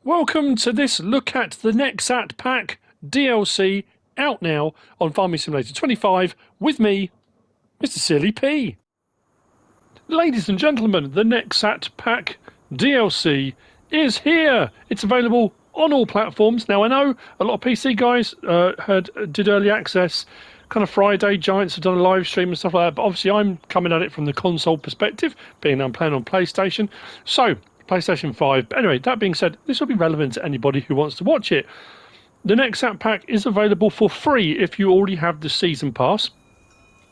Welcome to this look at the NEXAT Pack DLC out now on Farming Simulator 25 with me, MrSealyp. Ladies and gentlemen, the NEXAT Pack DLC is here. It's available on all platforms. Now I know a lot of PC guys did early access kind of Friday. Giants have done a live stream and stuff like that, but obviously I'm coming at it from the console perspective, being I'm playing on PlayStation. So PlayStation 5. But anyway, that being said, this will be relevant to anybody who wants to watch it. The NEXAT Pack is available for free if you already have the Season Pass.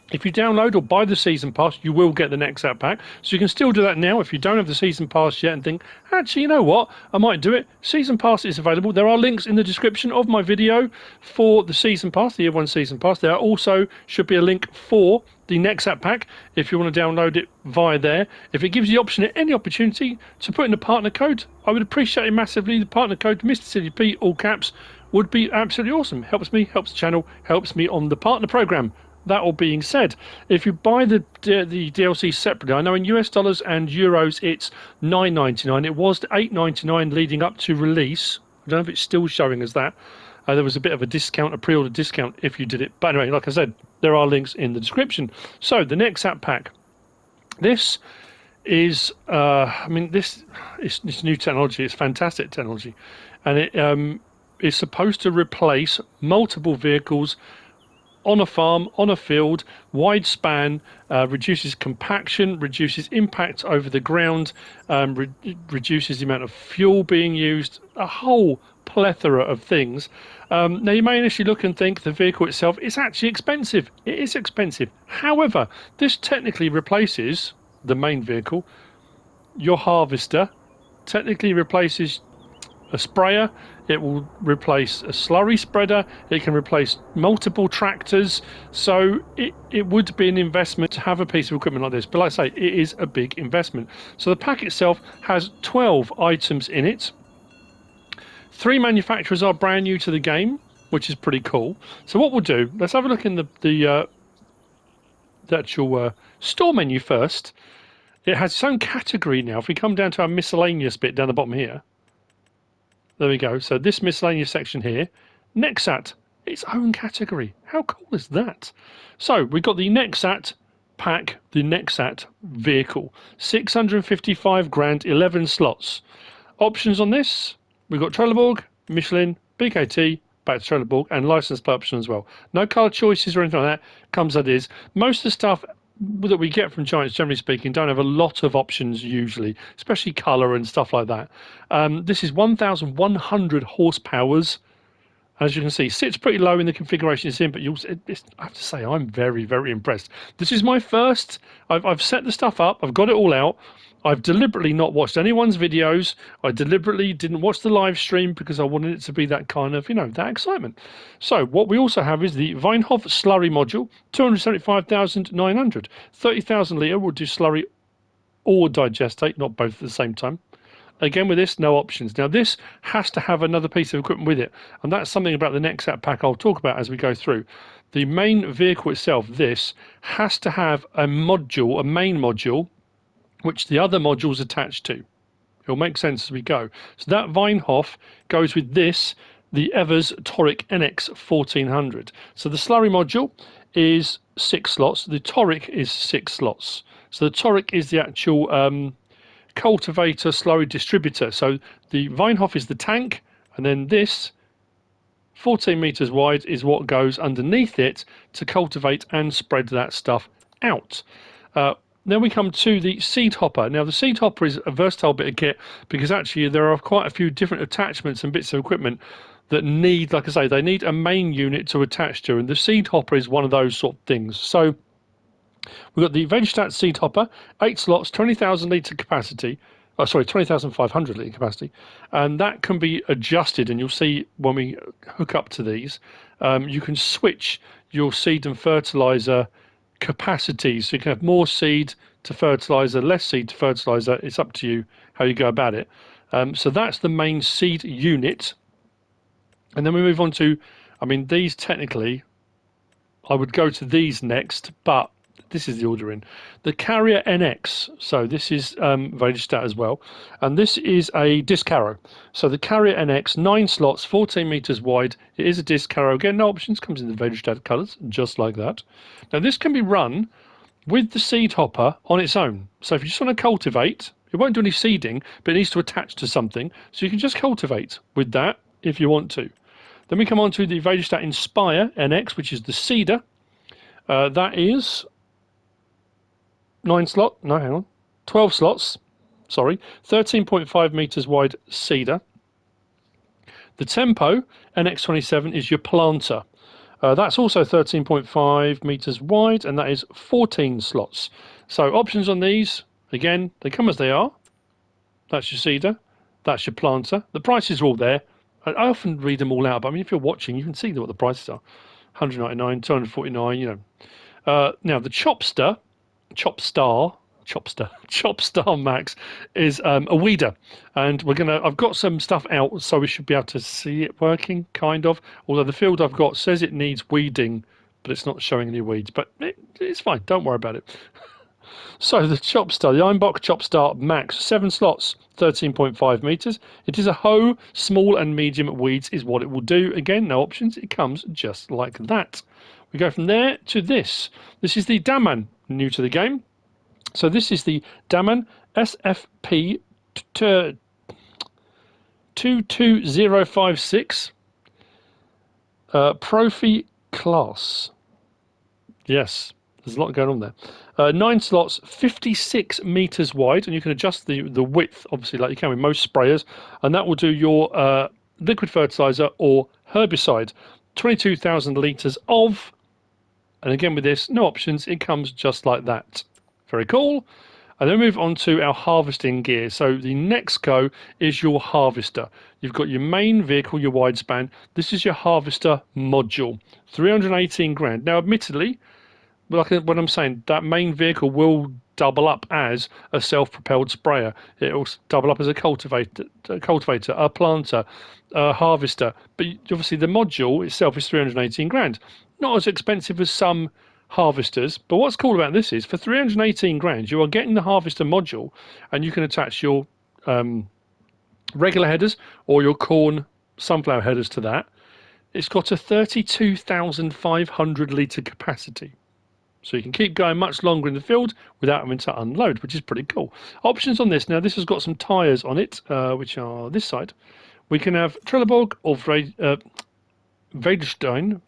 If you download or buy the Season Pass, you will get the NEXAT Pack. So you can still do that now if you don't have the Season Pass yet and think, actually, you know what, I might do it. Season Pass is available. There are links in the description of my video for the Season Pass, the Year 1 Season Pass. There also should be a link for the NEXAT Pack if you want to download it via there. If it gives you the option at any opportunity to put in a partner code, I would appreciate it massively. The partner code, MrSealyp, all caps, would be absolutely awesome. Helps me, helps the channel, helps me on the partner program. That all being said, if you buy the DLC separately, I know in US dollars and euros it's $9.99. It was $8.99 leading up to release. I don't know if it's still showing as that. There was a bit of a discount, a pre-order discount if you did it. But anyway, like I said, there are links in the description. So the NEXAT Pack. This is, this is new technology. It's fantastic technology, and it is supposed to replace multiple vehicles on a farm, on a field, wide span, reduces compaction, reduces impact over the ground, reduces the amount of fuel being used, a whole plethora of things. Now you may initially look and think the vehicle itself is actually expensive. It is expensive. However, this technically replaces the main vehicle, your harvester, technically replaces a sprayer. It will replace a slurry spreader. It can replace multiple tractors. So it would be an investment to have a piece of equipment like this. But like I say, it is a big investment. So the pack itself has 12 items in it. 3 manufacturers are brand new to the game, which is pretty cool. So what we'll do, let's have a look in the actual store menu first. It has its own category now. If we come down to our miscellaneous bit down the bottom here, there we go. So this miscellaneous section here, NEXAT, its own category. How cool is that? So we've got the NEXAT Pack, the NEXAT vehicle, 655 grand, 11 slots. Options on this, we've got Trelleborg, Michelin, BKT, back to Trelleborg, and license plate option as well. No colour choices or anything like that. Comes as is. Most of the stuff that we get from Giants, generally speaking, don't have a lot of options usually, especially colour and stuff like that. This is 1,100 horsepowers. As you can see, sits pretty low in the configuration it's in, but I have to say, I'm very, very impressed. This is my first. I've set the stuff up. I've got it all out. I've deliberately not watched anyone's videos. I deliberately didn't watch the live stream because I wanted it to be that kind of, that excitement. So what we also have is the Wienhoff slurry module, 275,900. 30,000 litre will do slurry or digestate, not both at the same time. Again, with this, no options. Now, this has to have another piece of equipment with it, and that's something about the NEXAT Pack I'll talk about as we go through. The main vehicle itself, this, has to have a module, a main module, which the other module's attached to. It'll make sense as we go. So that Wienhoff goes with this, the Evers Toric NX 1400. So the slurry module is 6 slots. The Toric is 6 slots. So the Toric is the actual cultivator slurry distributor. So the Wienhoff is the tank, and then this 14 meters wide is what goes underneath it to cultivate and spread that stuff out. Then we come to the seed hopper. Now the seed hopper is a versatile bit of kit because actually there are quite a few different attachments and bits of equipment that need, like I say, they need a main unit to attach to, and the seed hopper is one of those sort of things. So we've got the Väderstad seed hopper, 8 slots, 20,000 litre capacity. 20,500 litre capacity, and that can be adjusted, and you'll see when we hook up to these, you can switch your seed and fertilizer capacities. So you can have more seed to fertilizer, less seed to fertilizer. It's up to you how you go about it. So that's the main seed unit. And then we move on to, these technically, I would go to these next, but this is the ordering. The Carrier NX. So this is Väderstad as well. And this is a disc harrow. So the Carrier NX, 9 slots, 14 meters wide. It is a disc harrow. Again, no options. Comes in the Väderstad colors, just like that. Now this can be run with the seed hopper on its own. So if you just want to cultivate, it won't do any seeding, but it needs to attach to something. So you can just cultivate with that if you want to. Then we come on to the Väderstad Inspire NX, which is the seeder. That is 12 slots, sorry, 13.5 meters wide seeder. The Tempo NX27 is your planter. That's also 13.5 meters wide, and that is 14 slots. So options on these, again, they come as they are. That's your seeder, that's your planter. The prices are all there. I often read them all out, but I mean, if you're watching, you can see what the prices are. 199, 249, you know. Now the CHOPSTAR Max is a weeder, and I've got some stuff out, so we should be able to see it working, kind of. Although the field I've got says it needs weeding, but it's not showing any weeds. But it's fine. Don't worry about it. So the CHOPSTAR, the Einböck CHOPSTAR Max, 7 slots, 13.5 meters. It is a hoe. Small and medium weeds is what it will do. Again, no options. It comes just like that. We go from there to this. This is the Dammann, new to the game. So this is the Dammann SFP 22056 Profi class. Yes, there's a lot going on there. 9 slots, 56 meters wide, and you can adjust the width, obviously, like you can with most sprayers, and that will do your liquid fertilizer or herbicide. 22,000 liters of, and again with this, no options, it comes just like that. Very cool. And then we move on to our harvesting gear. So the NEXCO is your harvester. You've got your main vehicle, your wide span. This is your harvester module, 318 grand. Now, admittedly, like what I'm saying, that main vehicle will double up as a self-propelled sprayer. It will double up as a cultivator, a planter, a harvester. But obviously, the module itself is 318 grand. Not as expensive as some harvesters, but what's cool about this is for 318 grand, you are getting the harvester module, and you can attach your regular headers or your corn sunflower headers to that. It's got a 32,500 litre capacity. So you can keep going much longer in the field without having to unload, which is pretty cool. Options on this. Now, this has got some tyres on it, which are this side. We can have Trelleborg or Väderstad.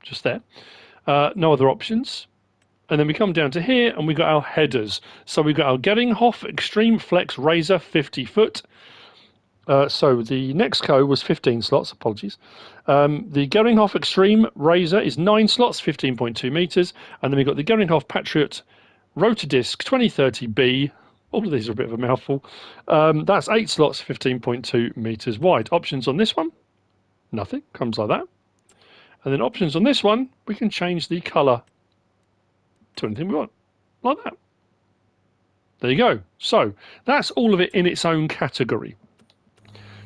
Just there. No other options. And then we come down to here, and we've got our headers. So we've got our Geringhoff Extreme Flex Razor 50 foot. So the NEXCO was 15 slots, apologies. The Geringhoff Extreme Razor is 9 slots, 15.2 meters. And then we've got the Geringhoff Patriot Rota Disc 2030B. All of these are a bit of a mouthful. That's 8 slots, 15.2 meters wide. Options on this one? Nothing. Comes like that. And then options on this one, we can change the colour to anything we want, like that. There you go. So that's all of it in its own category.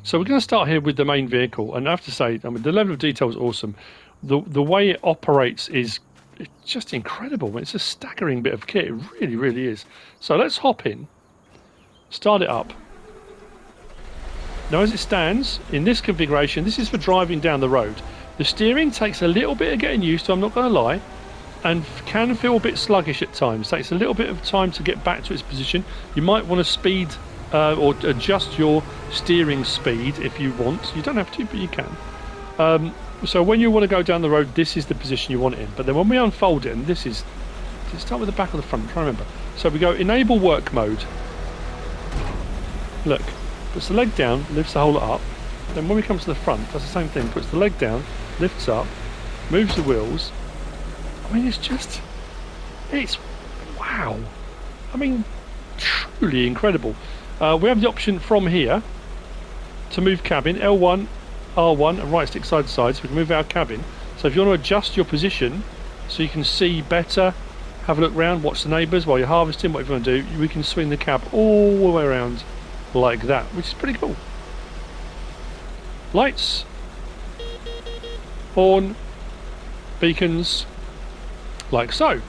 So we're going to start here with the main vehicle, and I have to say, I mean, the level of detail is awesome. The way it operates is just incredible. It's a staggering bit of kit. It really, really is. So let's hop in, start it up. Now, as it stands in this configuration, this is for driving down the road. The steering takes a little bit of getting used to, I'm not going to lie, and can feel a bit sluggish at times. It takes a little bit of time to get back to its position. You might want to speed or adjust your steering speed if you want. You don't have to, but you can. So when you want to go down the road, this is the position you want it in. But then when we unfold it, and this is, let's start with the back or the front, I'm trying to remember. So we go enable work mode. Look, puts the leg down, lifts the whole lot up. Then when we come to the front, does the same thing, puts the leg down, lifts up, moves the wheels. I mean, it's wow. I mean, truly incredible. We have the option from here to move cabin, L1, R1, and right stick side to side, so we can move our cabin. So if you want to adjust your position so you can see better, have a look around, watch the neighbours while you're harvesting, whatever you want to do, we can swing the cab all the way around like that, which is pretty cool. Lights, horn, beacons, like so.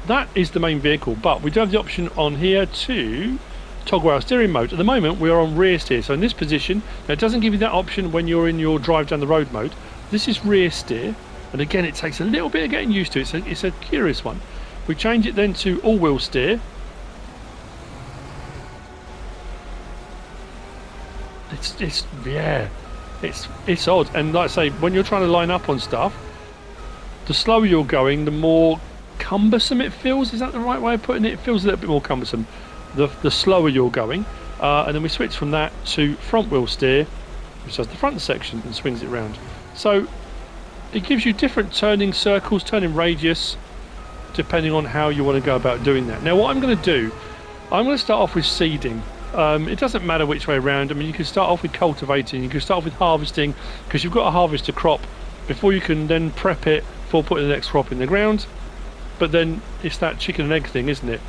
That is the main vehicle, but we do have the option on here to toggle our steering mode. At the moment we are on rear steer, so in this position, now it doesn't give you that option when you're in your drive down the road mode. This is rear steer, and again it takes a little bit of getting used to. It's a curious one. We change it then to all-wheel steer. It's odd, and like I say, when you're trying to line up on stuff, the slower you're going, the more cumbersome it feels. Is that the right way of putting it? It feels a little bit more cumbersome the slower you're going, and then we switch from that to front wheel steer, which does the front section and swings it round. So it gives you different turning circles, turning radius, depending on how you want to go about doing that. Now what I'm going to do, I'm going to start off with seeding. It doesn't matter which way around. I mean, you can start off with cultivating, you can start off with harvesting, because you've got to harvest a crop before you can then prep it for putting the next crop in the ground. But then it's that chicken and egg thing, isn't it?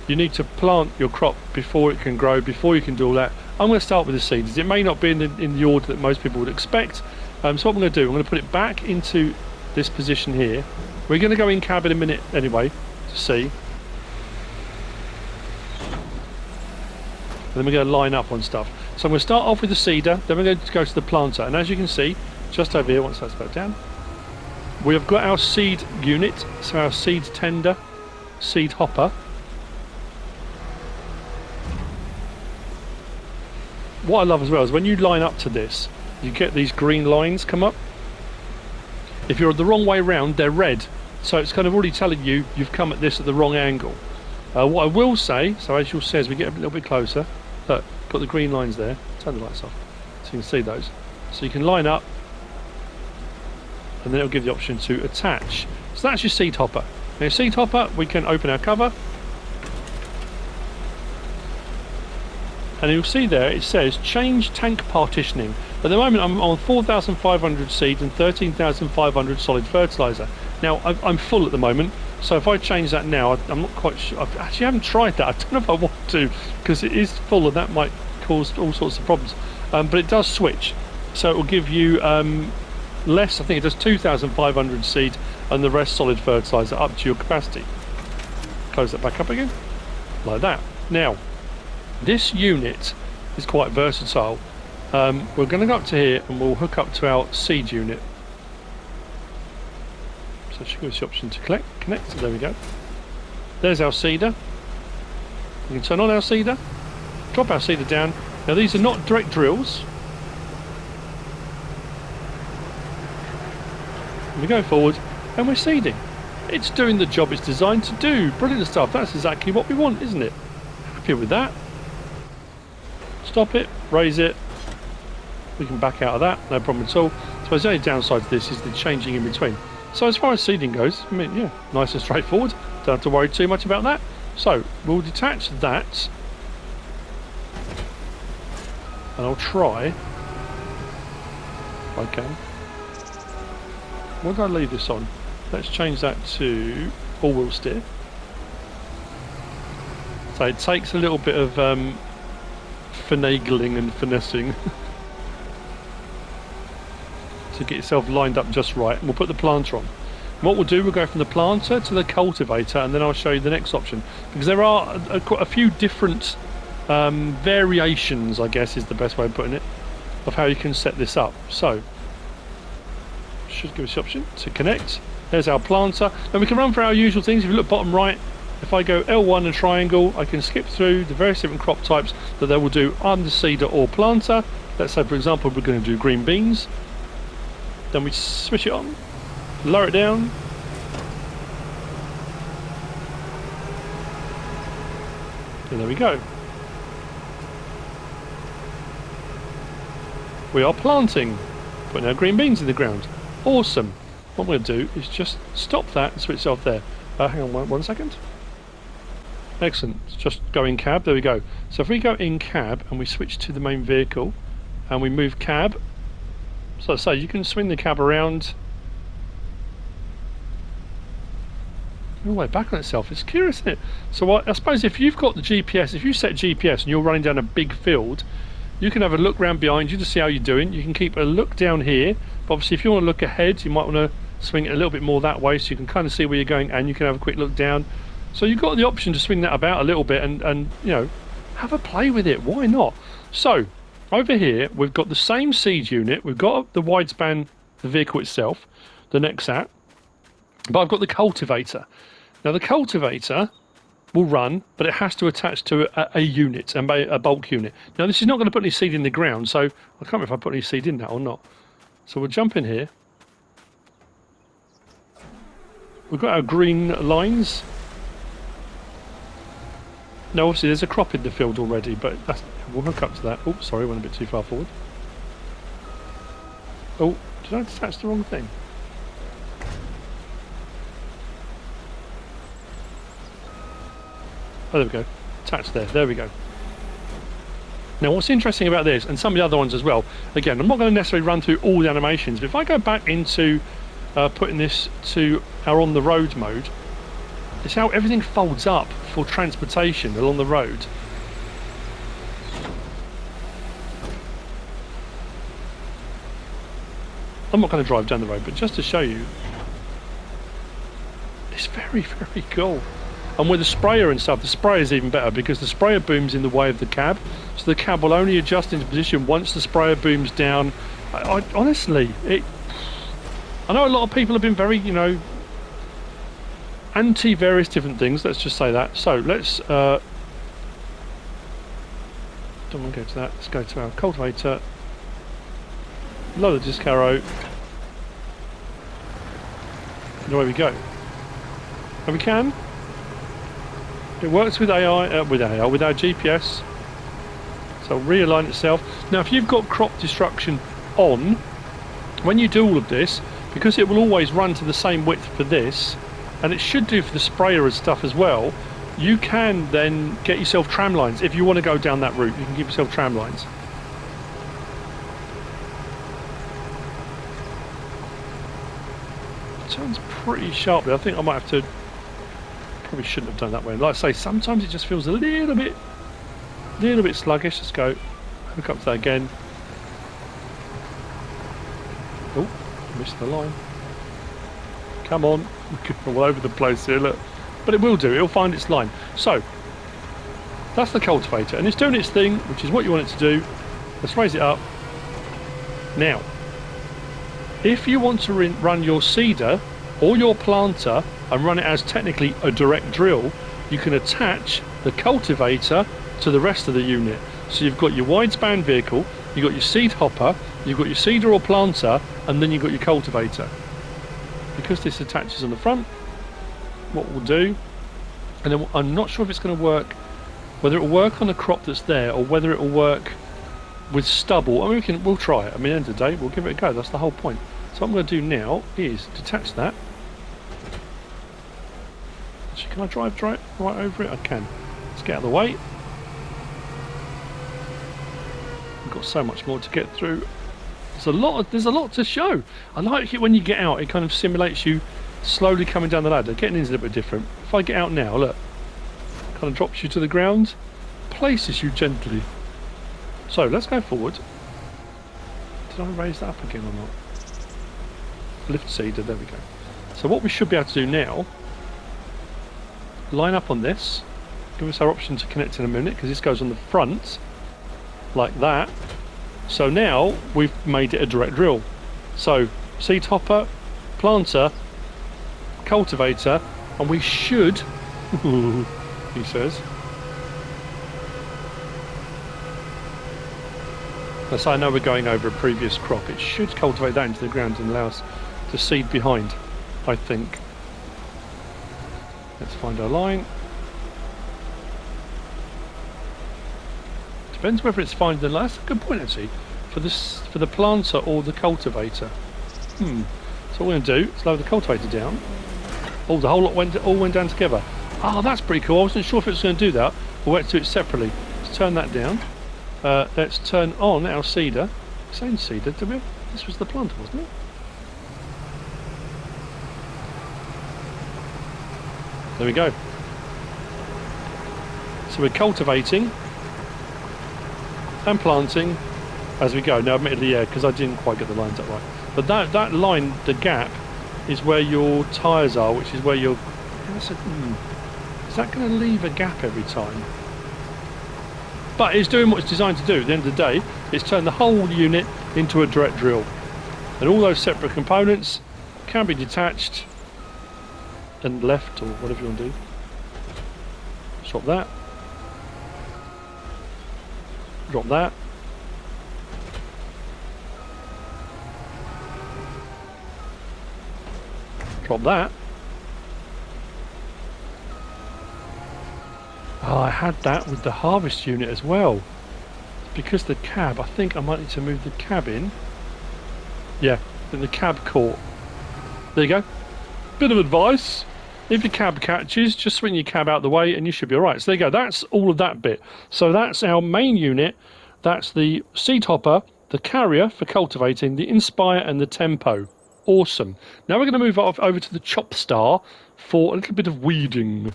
You need to plant your crop before it can grow, before you can do all that. I'm going to start with the seeds. It may not be in the order that most people would expect. So what I'm going to do, I'm going to put it back into this position here. We're going to go in cab in a minute anyway to see. And then we're going to line up on stuff. So I'm going to start off with the seeder, then we're going to go to the planter. And as you can see, just over here, once that's back down, we have got our seed unit, so our seed tender, seed hopper. What I love as well is when you line up to this, you get these green lines come up. If you're the wrong way round, they're red. So it's kind of already telling you you've come at this at the wrong angle. What I will say, so as you'll see as we get a little bit closer, look, got the green lines there. Turn the lights off so you can see those. So you can line up, and then it'll give the option to attach. So that's your seed hopper. Now, seed hopper, we can open our cover, and you'll see there it says change tank partitioning. At the moment I'm on 4,500 seed and 13,500 solid fertilizer. Now I'm full at the moment, so if I change that now, I'm not quite sure. I actually haven't tried that. I don't know if I want to, because it is full and that might cause all sorts of problems. But it does switch, so it will give you less. I think it does 2,500 seed and the rest solid fertilizer up to your capacity. Close that back up again, like that. Now, this unit is quite versatile. We're going to go up to here and we'll hook up to our seed unit. So it should give us the option to connect. So there we go. There's our seeder. We can turn on our seeder, drop our seeder down. Now these are not direct drills. We go forward and we're seeding. It's doing the job it's designed to do. Brilliant stuff. That's exactly what we want, isn't it? Happy with that. Stop it, raise it. We can back out of that, no problem at all. So the only downside to this is the changing in between. So as far as seeding goes, I mean, yeah, nice and straightforward. Don't have to worry too much about that. So we'll detach that, and I'll try if I can. Why don't I leave this on? Let's change that to all-wheel steer. So it takes a little bit of finagling and finessing to get yourself lined up just right. And we'll put the planter on. And what we'll do, we'll go from the planter to the cultivator, and then I'll show you the next option, because there are quite a few different variations, I guess is the best way of putting it, of how you can set this up. So should give us the option to connect. There's our planter. Then we can run through our usual things. If you look bottom right, if I go L1 and triangle, I can skip through the various different crop types that they will do on the seeder or planter. Let's say, for example, we're going to do green beans. Then we switch it on, lower it down. And there we go. We are planting, putting our green beans in the ground. Awesome. What I'm going to do is just stop that and switch it off there. Hang on one second. Excellent. Let's just go in cab. There we go. So if we go in cab and we switch to the main vehicle and we move cab, so say you can swing the cab around all the way back on itself. It's curious, isn't it? So I suppose if you've got the GPS, if you set GPS and you're running down a big field, you can have a look round behind you to see how you're doing. You can keep a look down here, but obviously if you want to look ahead, you might want to swing it a little bit more that way so you can kind of see where you're going, and you can have a quick look down. So you've got the option to swing that about a little bit and you know, have a play with it. Why not? So over here we've got the same seed unit, we've got the widespan, the vehicle itself, the NEXAT, but I've got the cultivator. Now the cultivator will run, but it has to attach to a unit, a bulk unit. Now this is not going to put any seed in the ground, so I can't remember if I put any seed in that or not. So we'll jump in here. We've got our green lines. Now obviously there's a crop in the field already, but we'll hook up to that. Oh, sorry, went a bit too far forward. Oh, did I attach the wrong thing? Oh, there we go. Attached there. There we go. Now, what's interesting about this, and some of the other ones as well, again, I'm not going to necessarily run through all the animations, but if I go back into putting this to our on the road mode, it's how everything folds up for transportation along the road. I'm not going to drive down the road, but just to show you, it's very, very cool. And with the sprayer and stuff, the sprayer is even better because the sprayer boom's in the way of the cab, so the cab will only adjust into position once the sprayer boom's down. Honestly, I know a lot of people have been very, you know, anti various different things, let's just say that. So let's don't want to go to that, let's go to our cultivator, lower the disc arrow, and away we go. And we can. It works with AI, with our GPS, so it'll realign itself. Now if you've got crop destruction on, when you do all of this, because it will always run to the same width for this, and it should do for the sprayer and stuff as well, you can then get yourself tram lines. If you want to go down that route, you can give yourself tram lines. It turns pretty sharply. I think I might have to, probably shouldn't have done that way. Like I say, sometimes it just feels a little bit sluggish. Let's go hook up to that again. Oh, missed the line. Come on, we're all over the place here, look. But it will do, it'll find its line. So, that's the cultivator, and it's doing its thing, which is what you want it to do. Let's raise it up. Now, if you want to run your seeder or your planter and run it as technically a direct drill, you can attach the cultivator to the rest of the unit. So you've got your widespan vehicle, you've got your seed hopper, you've got your seeder or planter, and then you've got your cultivator. Because this attaches on the front, what we'll do, and then I'm not sure if it's going to work, whether it will work on a crop that's there or whether it will work with stubble. I mean, we'll try it. I mean, at the end of the day, we'll give it a go. That's the whole point. So what I'm going to do now is detach that. Actually, can I drive right over it? I can. Let's get out of the way. We've got so much more to get through. There's a lot to show. I like it when you get out, it kind of simulates you slowly coming down the ladder. Getting in is a little bit different. If I get out now, look, kind of drops you to the ground, places you gently. So let's go forward. Did I raise that up again or not? Lift seeder, there we go. So what we should be able to do now, line up on this, give us our option to connect in a minute, because this goes on the front, like that. So now we've made it a direct drill. So seed hopper, planter, cultivator, and we should, he says. So I know we're going over a previous crop. It should cultivate that into the ground and allow us to seed behind, I think. Let's find our line. Depends whether it's finding the line. That's a good point actually. For the planter or the cultivator. So what we're going to do is lower the cultivator down. Oh, the whole lot all went down together. Oh, that's pretty cool. I wasn't sure if it was going to do that. We'll wait to do it separately. Let's turn that down. Let's turn on our seeder. Same seeder, did we? This was the planter, wasn't it? There we go. So we're cultivating and planting as we go. Now admittedly, yeah, because I didn't quite get the lines up right. But that line, the gap, is where your tyres are, which is where your... Is that going to leave a gap every time? But it's doing what it's designed to do. At the end of the day, it's turned the whole unit into a direct drill. And all those separate components can be detached and left, or whatever you want to do. Swap that. Drop that. Drop that. Oh, I had that with the harvest unit as well. Because the cab, I think I might need to move the cab in. Yeah, I think the cab caught. There you go. Bit of advice. If your cab catches, just swing your cab out the way and you should be alright. So there you go, that's all of that bit. So that's our main unit. That's the seed hopper, the carrier for cultivating, the Inspire and the Tempo. Awesome. Now we're going to move over to the CHOPSTAR for a little bit of weeding.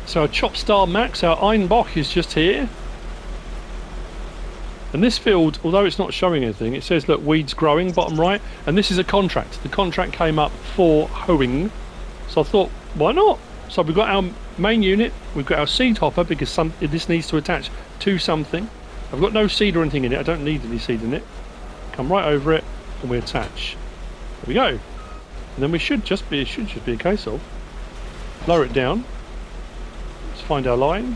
So our CHOPSTAR MAX, our Einböck, is just here. And this field, although it's not showing anything, it says, look, weeds growing, bottom right. And this is a contract. The contract came up for hoeing. So I thought, why not? So we've got our main unit, we've got our seed hopper, because this needs to attach to something. I've got no seed or anything in it. I don't need any seed in it. Come right over it, and we attach. There we go. And then we should just be, it should just be a case of lower it down. Let's find our line.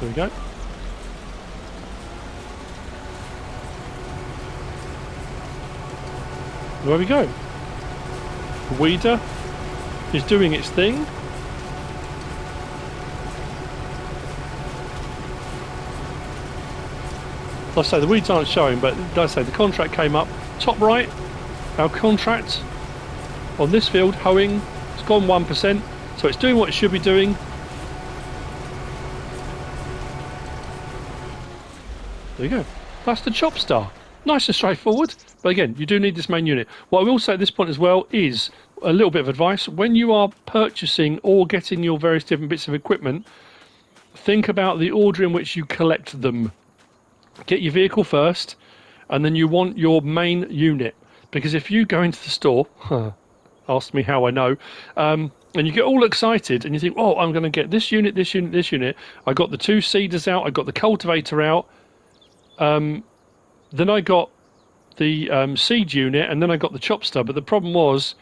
There we go. There we go. The weeder is doing its thing. Like I say, the weeds aren't showing, but like I say, the contract came up. Top right, our contract on this field, hoeing, it's gone 1%. So it's doing what it should be doing. There you go. That's the CHOPSTAR. Nice and straightforward. But again, you do need this main unit. What I will say at this point as well is a little bit of advice. When you are purchasing or getting your various different bits of equipment, think about the order in which you collect them. Get your vehicle first, and then you want your main unit. Because if you go into the store, ask me how I know, and you get all excited and you think, oh, I'm going to get this unit, this unit, this unit. I got the 2 seeders out, I got the cultivator out, then I got the seed unit, and then I got the CHOPSTAR. But the problem was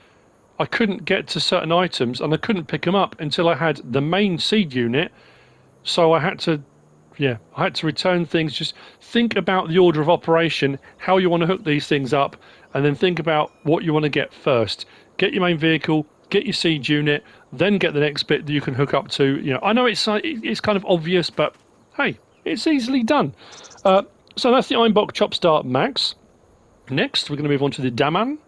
I couldn't get to certain items and I couldn't pick them up until I had the main seed unit. So I had to return things. Just think about the order of operation, how you want to hook these things up, and then think about what you want to get first. Get your main vehicle, get your seed unit, then get the next bit that you can hook up to. You know, I know it's kind of obvious, but hey, it's easily done. So that's the Einböck CHOPSTAR MAX. Next, we're going to move on to the Dammann.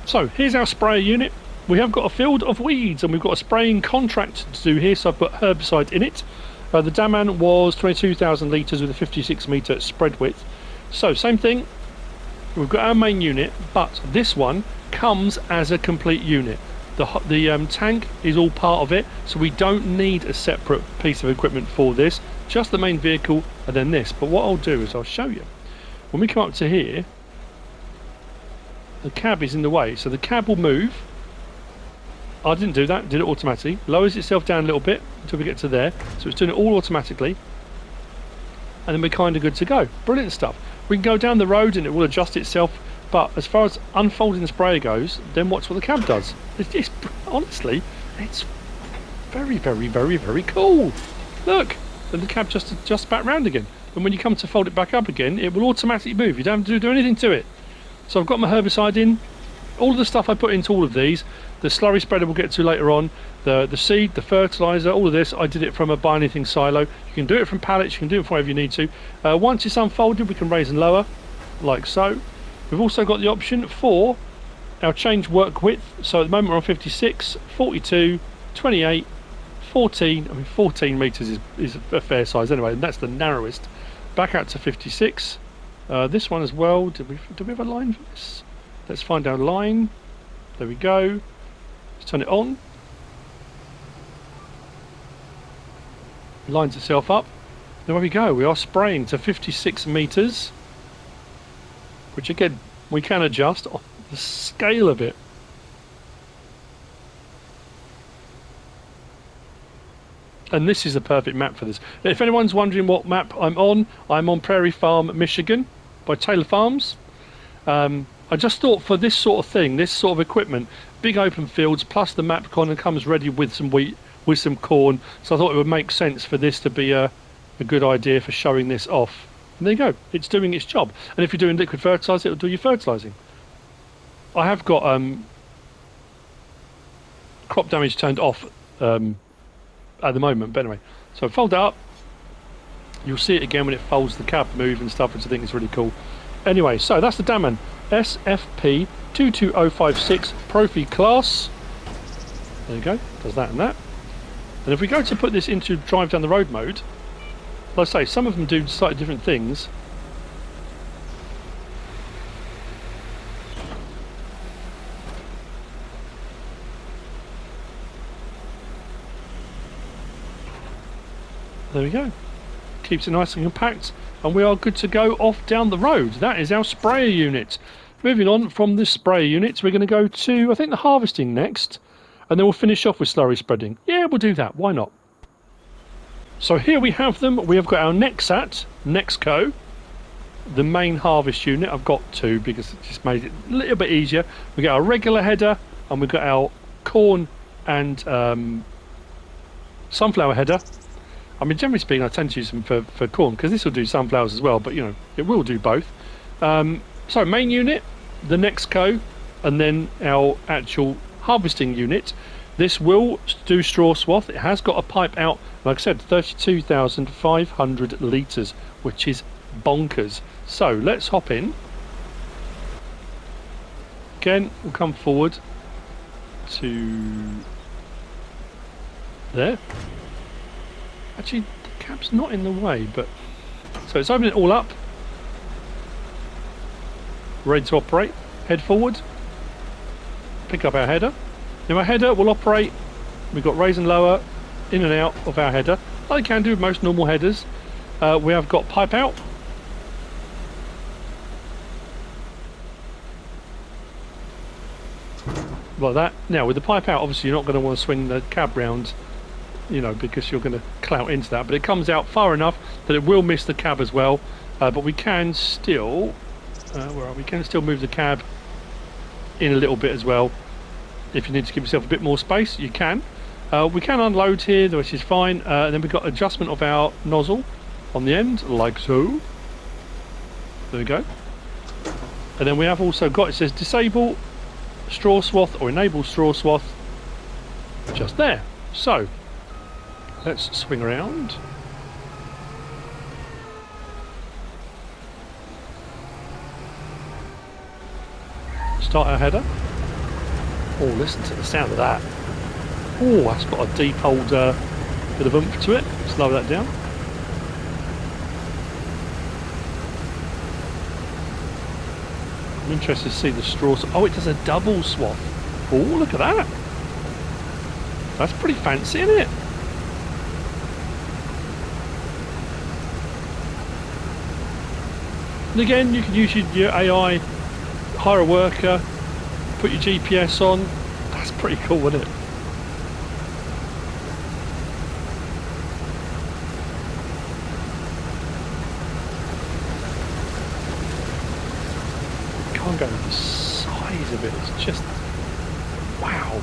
So here's our sprayer unit. We have got a field of weeds, and we've got a spraying contract to do here, so I've put herbicide in it. The Dammann was 22,000 litres with a 56 metre spread width. So same thing, we've got our main unit, but this one comes as a complete unit. The tank is all part of it, so we don't need a separate piece of equipment for this, just the main vehicle and then this. But what I'll do is I'll show you. When we come up to here, the cab is in the way, so the cab will move. I didn't do that, did it automatically. Lowers itself down a little bit until we get to there, so it's doing it all automatically. And then we're kind of good to go. Brilliant stuff. We can go down the road and it will adjust itself. But as far as unfolding the sprayer goes, then watch what the cab does. It's honestly, it's very, very, very, very cool. Look, and the cab just adjusts back round again. And when you come to fold it back up again, it will automatically move. You don't have to do anything to it. So I've got my herbicide in. All of the stuff I put into all of these, the slurry spreader we'll get to later on, the seed, the fertilizer, all of this, I did it from a buy anything silo. You can do it from pallets, you can do it from wherever you need to. Once it's unfolded, we can raise and lower, like so. We've also got the option for our change work width. So at the moment we're on 56, 42, 28, 14. I mean 14 metres is a fair size anyway, and that's the narrowest. Back out to 56. This one as well, do we have a line for this? Let's find our line. There we go. Let's turn it on. Lines itself up. There we go. We are spraying to 56 metres, which again we can adjust on the scale of it. And this is the perfect map for this. If anyone's wondering what map I'm on Prairie Farm, Michigan by Taylor Farms. I just thought for this sort of thing, this sort of equipment, big open fields, plus the map kind of comes ready with some wheat, with some corn. So I thought it would make sense for this to be a good idea for showing this off. And there you go, it's doing its job. And if you're doing liquid fertiliser, it'll do your fertilising. I have got crop damage turned off at the moment, but anyway. So fold that up. You'll see it again when it folds the cab move and stuff, which I think is really cool. Anyway, so that's the Dammann SFP22056 Profi class. There you go, does that and that. And if we go to put this into drive down the road mode, like I say, some of them do slightly different things. There we go. Keeps it nice and compact, and we are good to go off down the road. That is our sprayer unit. Moving on from the sprayer unit, we're going to go to, I think, the harvesting next, and then we'll finish off with slurry spreading. Yeah, we'll do that. Why not? So here we have them. We have got our NEXCO, the main harvest unit. I've got two because it just made it a little bit easier. We got our regular header, and we've got our corn and sunflower header. I mean, generally speaking, I tend to use them for corn because this will do sunflowers as well, but you know, it will do both. So main unit, the NEXCO, and then our actual harvesting unit. This will do straw swath. It has got a pipe out, like I said, 32,500 litres, which is bonkers. So let's hop in. Again, we'll come forward to there. Actually, the cab's not in the way, but so it's opening it all up, ready to operate. Head forward, pick up our header. Now our header will operate. We've got raise and lower, in and out of our header, like you can do with most normal headers. We have got pipe out, like that. Now with the pipe out, obviously you're not going to want to swing the cab round, you know, because you're going to clout into that, but it comes out far enough that it will miss the cab as well. But we can still we can still move the cab in a little bit as well. If you need to give yourself a bit more space, you can. We can unload here, which is fine. And then we've got adjustment of our nozzle on the end, like so. There we go. And then we have also got, it says disable straw swath or enable straw swath, just there. So let's swing around. Start our header. Oh, listen to the sound of that. Oh, that's got a deep old bit of oomph to it. Slow that down. I'm interested to see the straw. Oh, it does a double swath. Oh, look at that. That's pretty fancy, isn't it? And again, you can use your AI, hire a worker, put your GPS on. That's pretty cool, isn't it? Can't go with the size of it. It's just wow.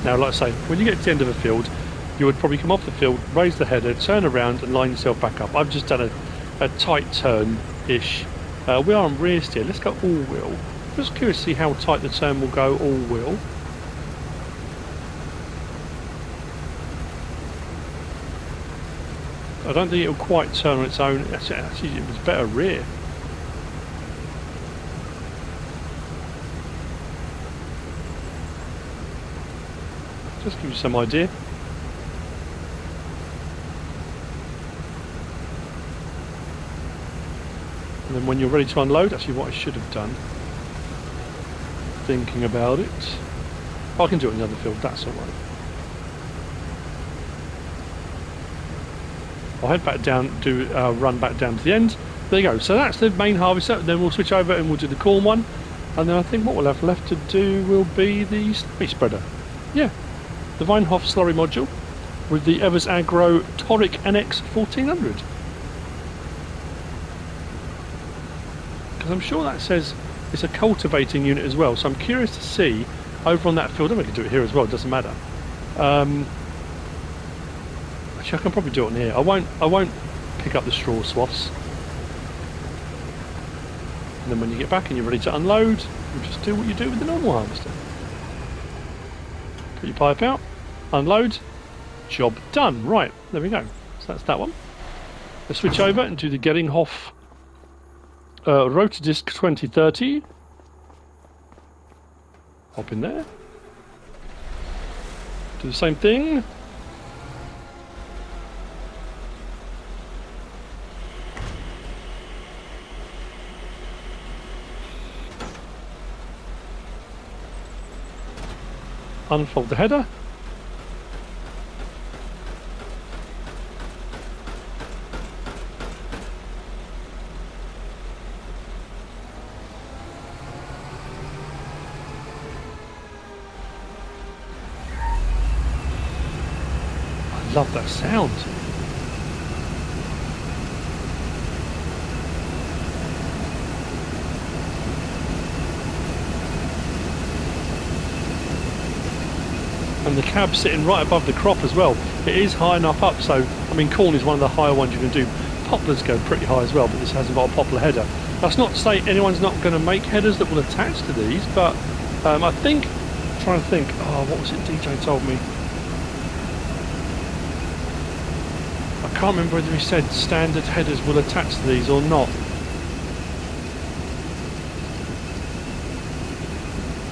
Now, like I say, when you get to the end of a field, you would probably come off the field, raise the header, turn around and line yourself back up. I've just done a tight turn-ish. We are on rear steer. Let's go all-wheel. Just curious to see how tight the turn will go all-wheel. I don't think it'll quite turn on its own. Actually, it was better rear. Just give you some idea. then when you're ready to unload, actually what I should have done, thinking about it, I can do it in the other field, that's alright. I'll head back down, run back down to the end. There you go, so that's the main harvester, then we'll switch over and we'll do the corn one, and then I think what we'll have left to do will be the slurry spreader. Yeah, the Wienhoff slurry module with the Evers Agro Toric NX 1400. Because I'm sure that says it's a cultivating unit as well, so I'm curious to see over on that field, and we can do it here as well, it doesn't matter. Actually, I can probably do it on here. I won't pick up the straw swaths. And then when you get back and you're ready to unload, you just do what you do with the normal harvester. Put your pipe out, unload, job done. Right, there we go. So that's that one. Let's switch over and do the Geringhoff Rota disc 2030. Hop in there. Do the same thing. Unfold the header. I love that sound. And the cab's sitting right above the crop as well. It is high enough up, so I mean corn is one of the higher ones you can do. Poplars go pretty high as well, but this hasn't got a poplar header. That's not to say anyone's not going to make headers that will attach to these, but I think, I'm trying to think, oh, what was it DJ told me? I can't remember whether he said standard headers will attach to these or not.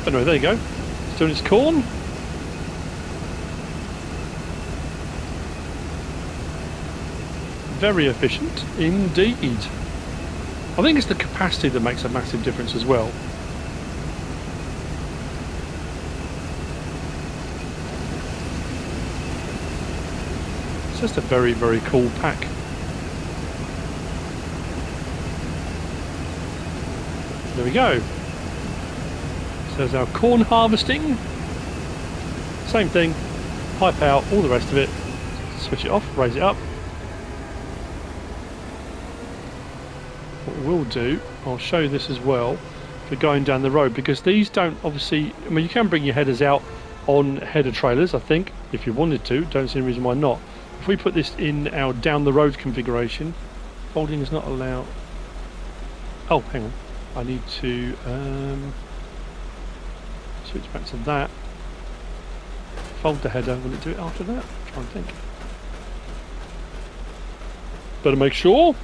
But anyway, there you go. It's doing its corn. Very efficient indeed. I think it's the capacity that makes a massive difference as well. It's just a very, very cool pack. There we go. So there's our corn harvesting. Same thing. Pipe out, all the rest of it. Switch it off, raise it up. What we'll do, I'll show you this as well for going down the road, because these don't obviously, I mean you can bring your headers out on header trailers I think, if you wanted to, don't see any reason why not. If we put this in our down the road configuration, folding is not allowed. Oh hang on, I need to switch back to that. Fold the header, will it do it after that? I'm trying to think. Better make sure.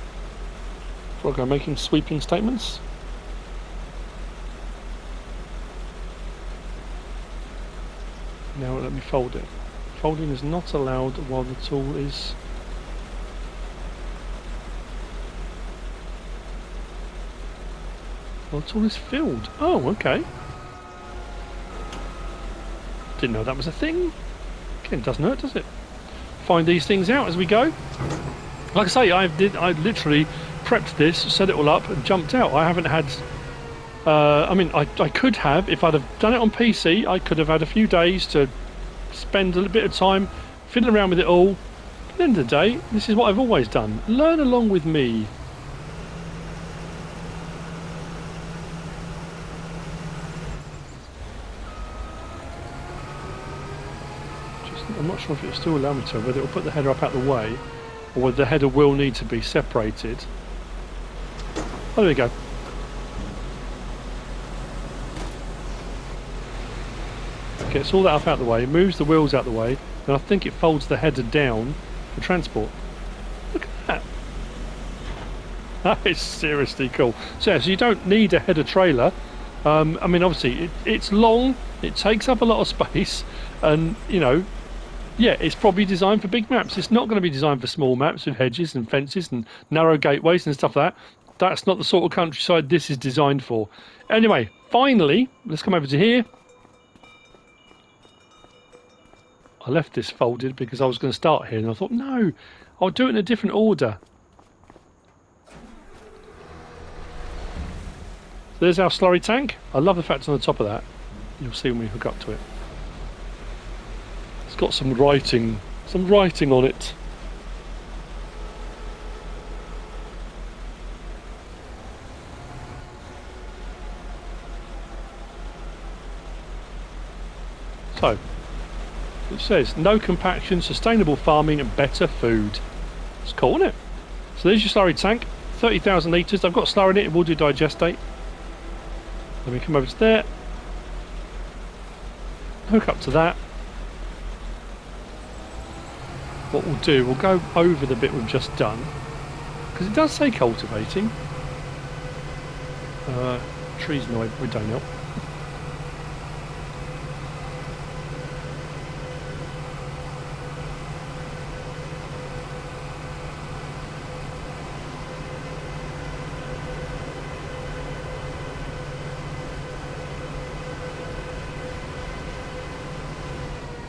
Before I go making sweeping statements. Now let me fold it. Folding is not allowed while the tool is... Well, the tool is filled. Oh, okay. Didn't know that was a thing. Again, it doesn't hurt, does it? Find these things out as we go. Like I say, I literally prepped this, set it all up and jumped out. I haven't had... I mean, I could have, if I'd have done it on PC, I could have had a few days to spend a little bit of time fiddling around with it all. But at the end of the day, this is what I've always done. Learn along with me. I'm not sure if it'll still allow me to, whether it'll put the header up out the way or whether the header will need to be separated. Oh, there we go. Gets all that up out the way, moves the wheels out the way, and I think it folds the header down for transport. Look at that. That is seriously cool. So, yeah, so you don't need a header trailer. I mean, obviously, it's long, it takes up a lot of space, and, you know, yeah, it's probably designed for big maps. It's not going to be designed for small maps with hedges and fences and narrow gateways and stuff like that. That's not the sort of countryside this is designed for. Anyway, finally, let's come over to here. I left this folded because I was going to start here, and I thought, no, I'll do it in a different order. So there's our slurry tank. I love the fact it's on the top of that. You'll see when we hook up to it. It's got some writing on it. So, it says, no compaction, sustainable farming and better food. It's cool, isn't it? So there's your slurry tank, 30,000 litres. I've got slurry in it, it will do digestate. Let me come over to there. Hook up to that. What we'll do, we'll go over the bit we've just done. Because it does say cultivating. Trees no, we don't help.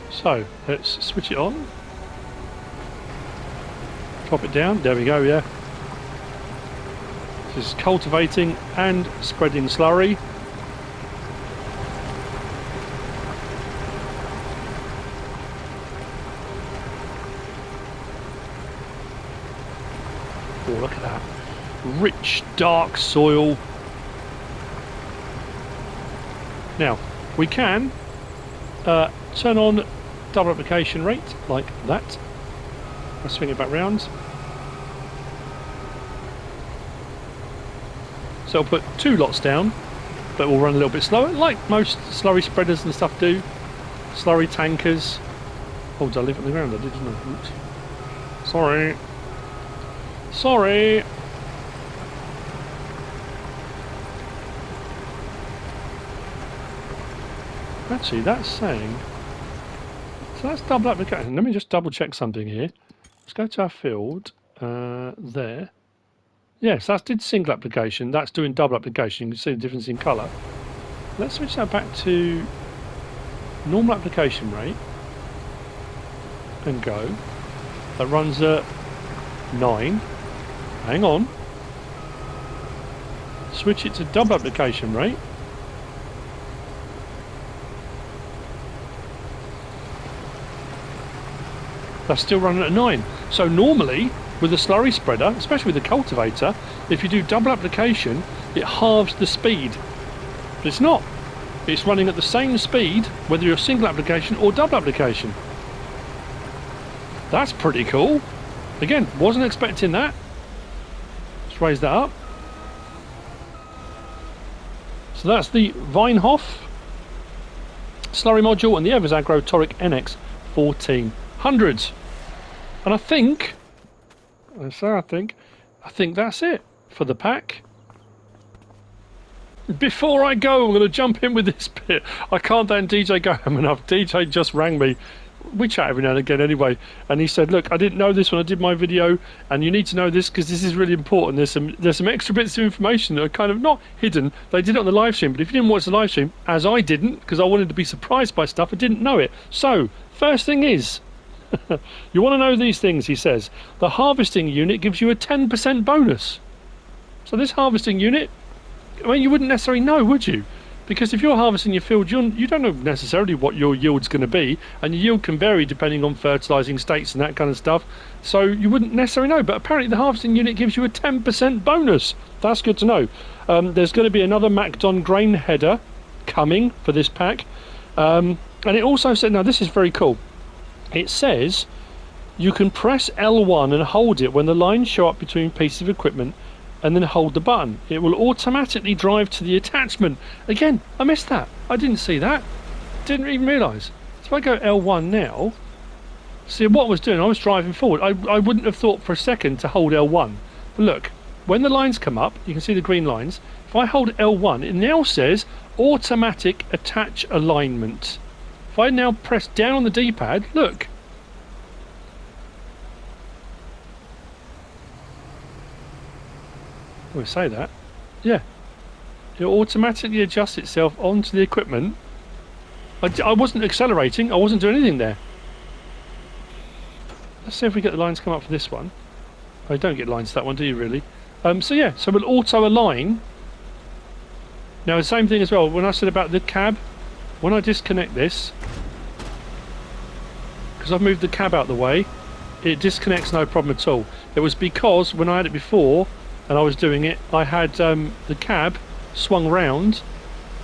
So, let's switch it on. Drop it down. There we go, yeah. This is cultivating and spreading slurry. Oh, look at that. Rich, dark soil. Now, we can turn on double application rate like that. I'll swing it back round. So I'll put 2 lots down, but we'll run a little bit slower, like most slurry spreaders and stuff do. Slurry tankers. Oh, did I leave it on the ground? I did, didn't I? Oops. Sorry. Sorry. Actually, that's saying... So that's double application. Let me just double check something here. Let's go to our field. There. Yes, that did single application. That's doing double application. You can see the difference in colour. Let's switch that back to normal application rate. And go. That runs at 9. Hang on. Switch it to double application rate. That's still running at 9. So normally, with a slurry spreader, especially with a cultivator, if you do double application, it halves the speed. But it's not. It's running at the same speed, whether you're single application or double application. That's pretty cool. Again, wasn't expecting that. Let's raise that up. So that's the Wienhoff slurry module and the Agro Toric NX 1400. And I think that's it for the pack. Before I go, I'm going to jump in with this bit. I can't thank DJ Graham enough. DJ just rang me. We chat every now and again anyway, and he said, look, I didn't know this when I did my video, and you need to know this because this is really important. There's some extra bits of information that are kind of not hidden. They did it on the live stream, but if you didn't watch the live stream, as I didn't, because I wanted to be surprised by stuff, I didn't know it. So, first thing is, you want to know these things, he says. The harvesting unit gives you a 10% bonus. So this harvesting unit, I mean, you wouldn't necessarily know, would you? Because if you're harvesting your field, you don't know necessarily what your yield's going to be, and your yield can vary depending on fertilising states and that kind of stuff. So you wouldn't necessarily know, but apparently the harvesting unit gives you a 10% bonus. That's good to know. There's going to be another MacDon grain header coming for this pack. And it also said, now this is very cool, it says you can press L1 and hold it when the lines show up between pieces of equipment, and then hold the button. It will automatically drive to the attachment. Again, I missed that. I didn't see that. Didn't even realise. So if I go L1 now, see what I was doing, I was driving forward. I wouldn't have thought for a second to hold L1. But look, when the lines come up, you can see the green lines. If I hold L1, it now says automatic attach alignment. If I now press down on the D-pad, look. we say that. Yeah. It'll automatically adjust itself onto the equipment. I wasn't accelerating. I wasn't doing anything there. Let's see if we get the lines come up for this one. Oh, you don't get lines to that one, do you really? So yeah, so we'll auto align. Now the same thing as well, when I said about the cab, when I disconnect this, because I've moved the cab out of the way, it disconnects no problem at all. It was because when I had it before, and I was doing it, I had the cab swung round,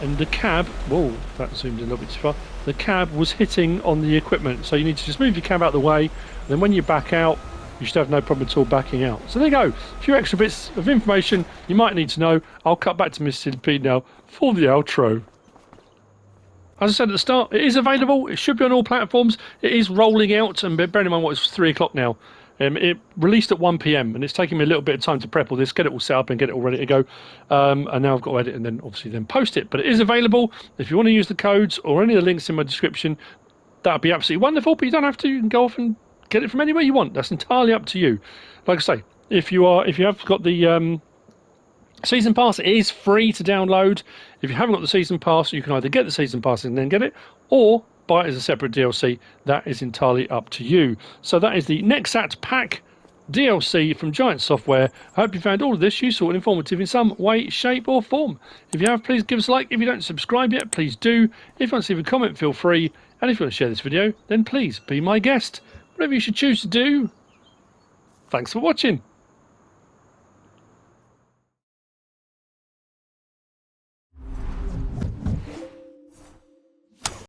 and the cab, whoa, that zoomed in a little bit too far, the cab was hitting on the equipment, so you need to just move your cab out of the way, and then when you back out, you should have no problem at all backing out. So there you go, a few extra bits of information you might need to know. I'll cut back to MrSealyp now for the outro. As I said at the start, it is available, it should be on all platforms, it is rolling out, and bearing in mind what, it's 3 o'clock now. It released at 1 PM and it's taking me a little bit of time to prep all this, get it all set up and get it all ready to go. And now I've got to edit and then obviously then post it. But it is available. If you want to use the codes or any of the links in my description, that would be absolutely wonderful. But you don't have to. You can go off and get it from anywhere you want. That's entirely up to you. Like I say, if you have got the Season Pass, it is free to download. If you haven't got the Season Pass, you can either get the Season Pass and then get it, or buy it as a separate DLC. That is entirely up to you. So that is the NEXAT Pack DLC from Giant Software. I hope you found all of this useful and informative in some way, shape or form. If you have, please give us a like. If you don't subscribe yet, please do. If you want to leave a comment, feel free. And if you want to share this video, then please be my guest. Whatever you should choose to do. Thanks for watching.